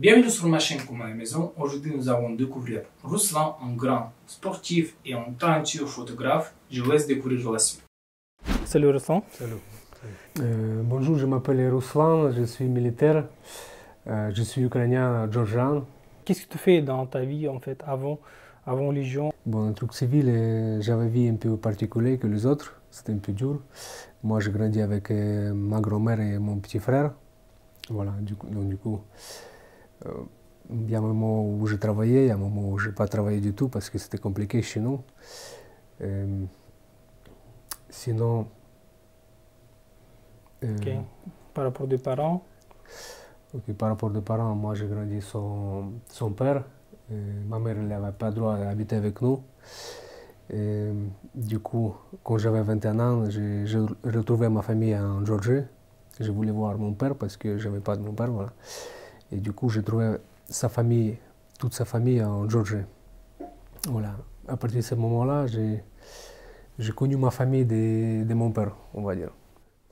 Bienvenue sur ma chaîne Comme à la maison. Aujourd'hui, nous allons découvrir Ruslan, un grand sportif et un talentueux photographe. Je vous laisse découvrir la suite. Salut Ruslan. Salut. Bonjour, je m'appelle Ruslan, je suis militaire, je suis ukrainien georgien. Qu'est-ce que tu fais dans ta vie en fait avant Légion? Bon, un truc civil, j'avais une vie un peu particulière que les autres, c'était un peu dur. Moi, j'ai grandi avec ma grand-mère et mon petit frère. Voilà, du coup, il y a un moment où je travaillais, il y a un moment où je n'ai pas travaillé du tout parce que c'était compliqué chez nous. Sinon... Ok. Par rapport aux parents? Ok, par rapport aux parents, moi j'ai grandi sans son père. Ma mère n'avait pas le droit d'habiter avec nous. Du coup, quand j'avais 21 ans, j'ai retrouvé ma famille en Géorgie. Je voulais voir mon père parce que je n'avais pas de mon père. Voilà. Et du coup, j'ai trouvé sa famille, toute sa famille en Géorgie. Voilà. À partir de ce moment-là, j'ai connu ma famille de mon père, on va dire.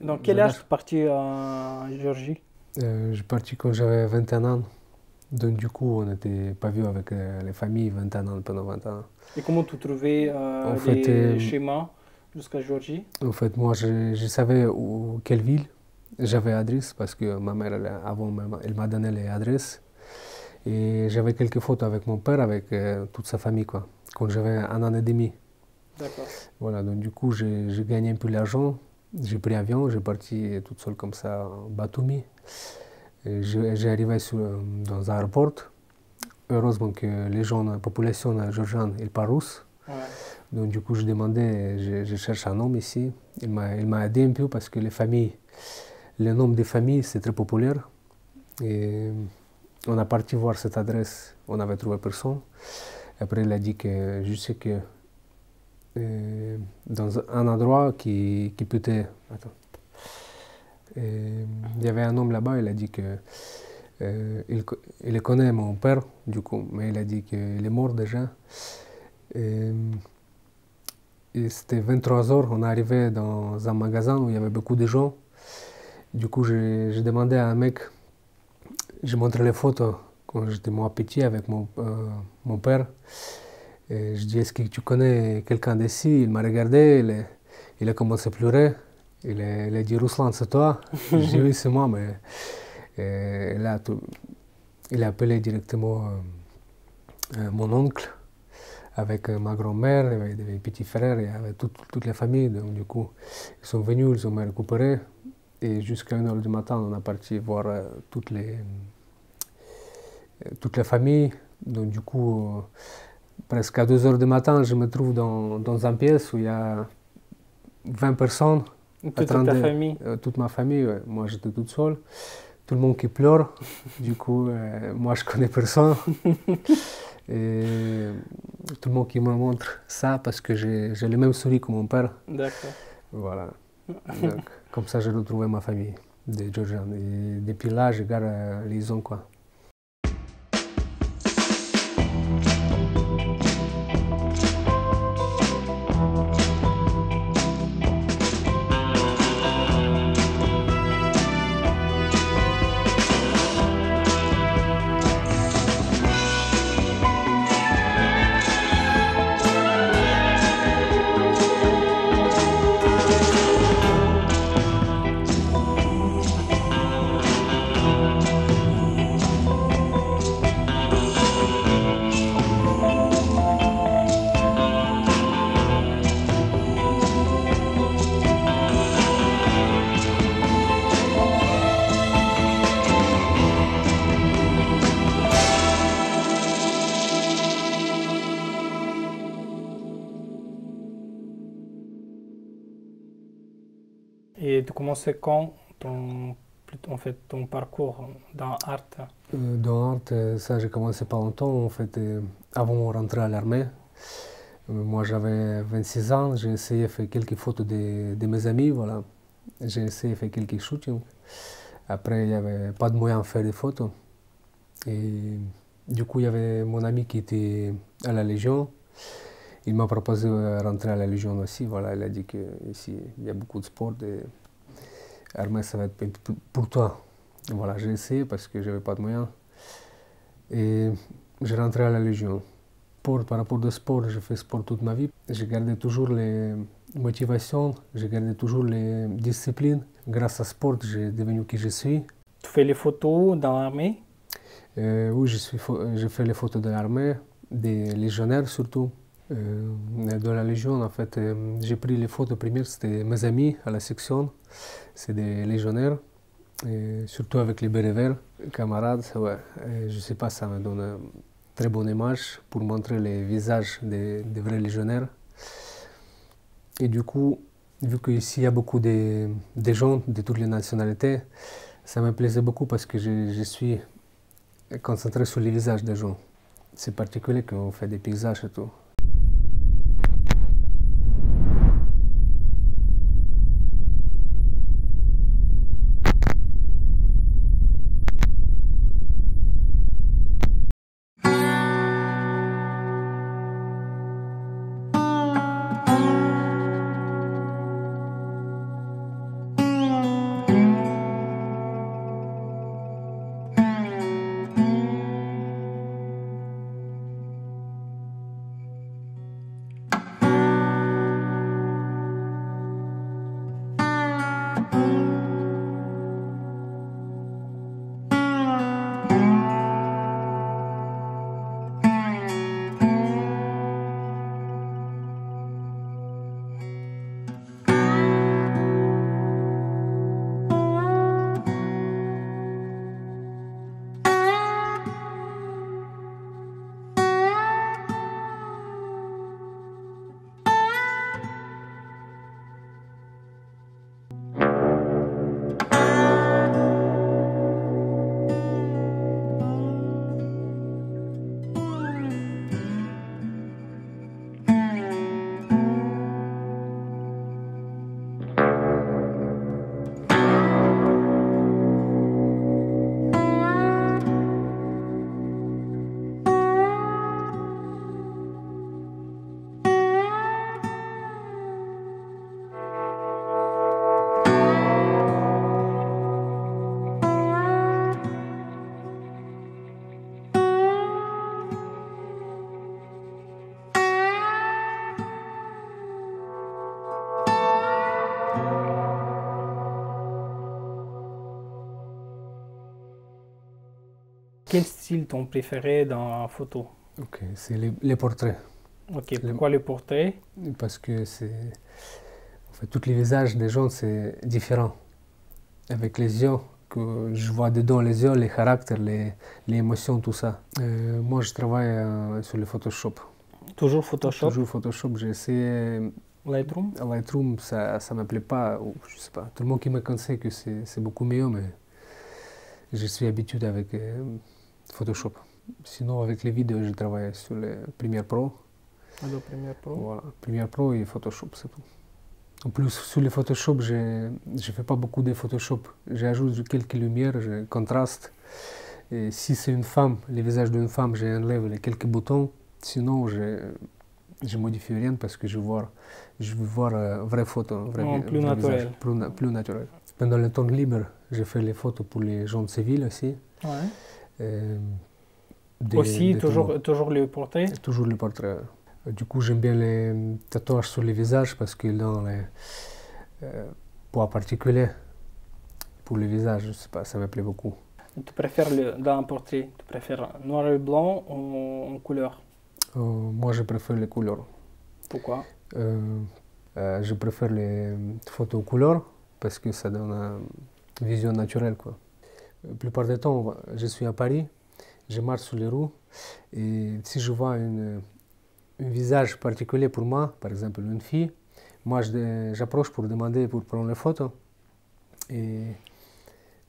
Dans quel âge tu es parti en Géorgie? Je suis parti quand j'avais 21 ans. Donc du coup, on n'était pas vus avec les familles 21 ans, pendant 20 ans. Et comment tu trouvais les schémas jusqu'à Géorgie? En fait, moi, je savais quelle ville j'avais adresse parce que ma mère, avant, elle m'a donné les adresses. Et j'avais quelques photos avec mon père, avec toute sa famille, quoi, quand j'avais 1 an et demi. D'accord. Voilà, donc du coup, j'ai gagné un peu d'argent. J'ai pris l'avion, j'ai parti toute seule comme ça, en Batumi. J'ai arrivé dans un aéroport. Heureusement que les gens, la population géorgienne, ils parlent russe. Ouais. Donc du coup, je demandais, je cherche un homme ici. Il m'a aidé un peu parce que les familles, le nom des familles, c'est très populaire. Et on a parti voir cette adresse, on n'avait trouvé personne. Après, il a dit que je sais que dans un endroit qui peut être... Attends. Il y avait un homme là-bas, il a dit que il connaît mon père, du coup, mais il a dit qu'il est mort déjà. Et c'était 23 heures, on est arrivé dans un magasin où il y avait beaucoup de gens. Du coup, j'ai demandé à un mec, j'ai montré les photos quand j'étais moi petit avec mon père. Et je dis, est-ce que tu connais quelqu'un d'ici? Il m'a regardé, il a commencé à pleurer. Il a dit, Ruslan, c'est toi? Je dis, oui, c'est moi, mais là, il a appelé directement mon oncle avec ma grand-mère, il y avait des petits frères, il y avait toute la famille. Donc, du coup, ils sont venus, ils ont récupéré. Et jusqu'à 1 h du matin, on a parti voir toute la famille. Donc, du coup, presque à 2 h du matin, je me trouve dans une pièce où il y a 20 personnes. Toute ta famille? Toute ma famille, ouais. Moi j'étais toute seule. Tout le monde qui pleure. Du coup, moi je connais personne. Et tout le monde qui me montre ça parce que j'ai le même sourire que mon père. D'accord. Voilà. Donc, comme ça, j'ai retrouvé ma famille de Georgiens. Et depuis là, je garde liaison, quoi. Et tu commençais quand ton parcours dans art? Dans art, ça j'ai commencé pas longtemps, en fait, avant de rentrer à l'armée. Moi j'avais 26 ans, j'ai essayé de faire quelques photos de mes amis, voilà. J'ai essayé de faire quelques shootings. Après, il n'y avait pas de moyen de faire des photos. Et du coup, il y avait mon ami qui était à la Légion. Il m'a proposé de rentrer à la Légion aussi. Voilà, il a dit qu'ici, il y a beaucoup de sport. L'armée, ça va être pour toi. Voilà, j'ai essayé parce que je n'avais pas de moyens. Et je rentrais à la Légion. Par rapport au sport, j'ai fait sport toute ma vie. J'ai gardé toujours les motivations, j'ai gardé toujours les disciplines. Grâce au sport, j'ai devenu qui je suis. Tu fais les photos dans l'armée? Oui, j'ai fait les photos de l'armée, des légionnaires surtout. De la Légion, en fait, j'ai pris les photos premières, c'était mes amis à la section, c'est des légionnaires, et surtout avec les bérets verts, camarades, ouais. Et je sais pas, ça me donne une très bonne image pour montrer les visages des vrais légionnaires. Et du coup, vu qu'ici il y a beaucoup de gens de toutes les nationalités, ça me plaisait beaucoup parce que je suis concentré sur les visages des gens. C'est particulier quand on fait des paysages et tout. Quel style ton préféré dans la photo? Ok, c'est les portraits. Ok, pourquoi les portraits? Parce que c'est... En fait, tous les visages des gens, c'est différent. Avec les yeux, que je vois dedans les yeux, les caractères, les émotions, tout ça. Moi, je travaille sur le Photoshop. Toujours Photoshop? Toujours Photoshop. J'ai essayé... Lightroom? Lightroom, ça ne me plaît pas. Ou, je sais pas. Tout le monde qui me conseille que c'est beaucoup mieux, mais je suis habitué avec Photoshop. Sinon, avec les vidéos, je travaille sur le Premiere Pro. Adobe Premiere Pro? Voilà, Premiere Pro et Photoshop, c'est tout. En plus, sur le Photoshop, je ne fais pas beaucoup de Photoshop. J'ajoute quelques lumières, je contraste. Et si c'est une femme, le visage d'une femme, j'enlève les quelques boutons. Sinon, je modifie rien parce que je veux voir vraie photo, plus naturel. Plus naturel. Pendant le temps libre, je fais les photos pour les gens civils aussi. Ouais. Aussi, toujours les portraits? Toujours les portraits. Du coup, j'aime bien les tatouages sur les visages parce qu'ils donnent les poids particuliers pour les visages. Je sais pas, ça me plaît beaucoup. Tu préfères dans un portrait, tu préfères noir et blanc ou en couleur? Moi, je préfère les couleurs. Pourquoi? Je préfère les photos en couleur parce que ça donne une vision naturelle, quoi. La plupart du temps, je suis à Paris, je marche sur les rues et si je vois un visage particulier pour moi, par exemple une fille, moi j'approche pour demander pour prendre les photos. Et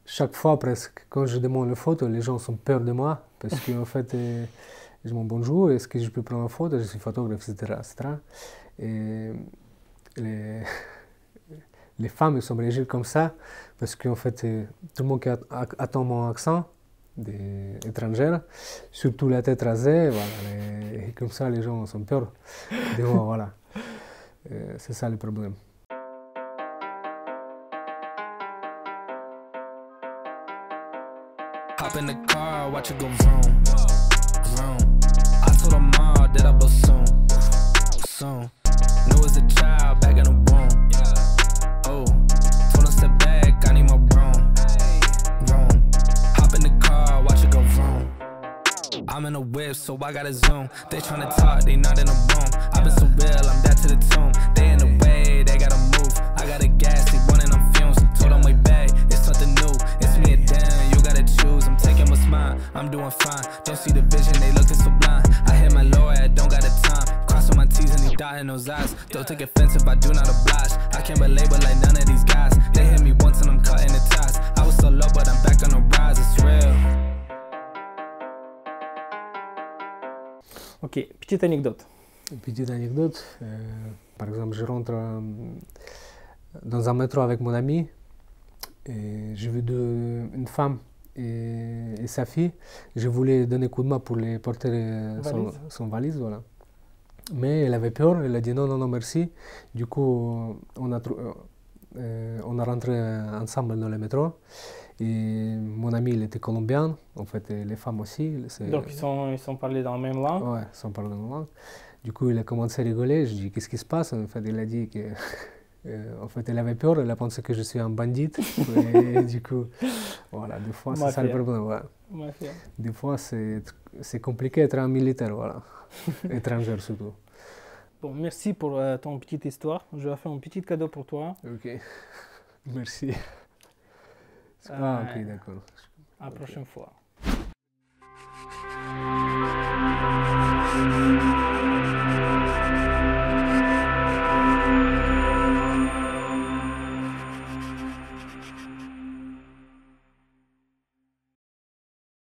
chaque fois presque, quand je demande les photos, les gens sont peur de moi parce qu'en fait, je dis bonjour, est-ce que je peux prendre une photo, je suis photographe, etc. Et les femmes sont réagies comme ça parce qu'en fait, tout le monde attend mon accent étrangère, surtout la tête rasée, voilà, et comme ça les gens ont peur de moi, voilà. C'est ça le problème. Hop in the car, watch it go vroom, vroom. I told her mom that I blow soon, soon. Knew as a child, back in the womb. Oh, told her step back, I need my broom, vroom. Hop in the car, watch it go vroom. I'm in a whip, so I gotta zoom. They tryna talk, they not in a room. I been so real, I'm dead to the tomb. They in the way, they gotta move. I got a gas, they running on fumes. Told them way back, it's something new. It's me and Dan, you gotta choose. I'm taking what's mine, I'm doing fine. Don't see the vision, they looking so blind. I hit my lawyer, I don't got the time. Crossing my T's and he dotting those eyes. Don't take offense if I do not oblige. I can't be labeled like none of these guys. They hit me once and I'm cutting the ties. I was so low, but I'm back on the rise, it's real. Ok, petite anecdote. Petite anecdote, par exemple, je rentre dans un métro avec mon ami et j'ai vu une femme et sa fille. Je voulais donner coup de main pour les porter son valise, voilà. Mais elle avait peur, elle a dit non, non, non, merci. Du coup, on a rentré ensemble dans le métro. Et mon ami, il était colombien, en fait, et les femmes aussi. Donc ils sont parlés dans la même langue? Ouais, ils sont parlés dans la même langue. Du coup, il a commencé à rigoler. Je dis, qu'est-ce qui se passe? En fait, il a dit que, en fait, elle avait peur. Elle a pensé que je suis un bandit. Et du coup, voilà, des fois, c'est ça le problème. Ouais. Des fois, c'est compliqué d'être un militaire, voilà. Étranger surtout. Bon, merci pour ton petite histoire. Je vais faire un petit cadeau pour toi. Ok, merci. Ah, ok, d'accord. À la prochaine fois.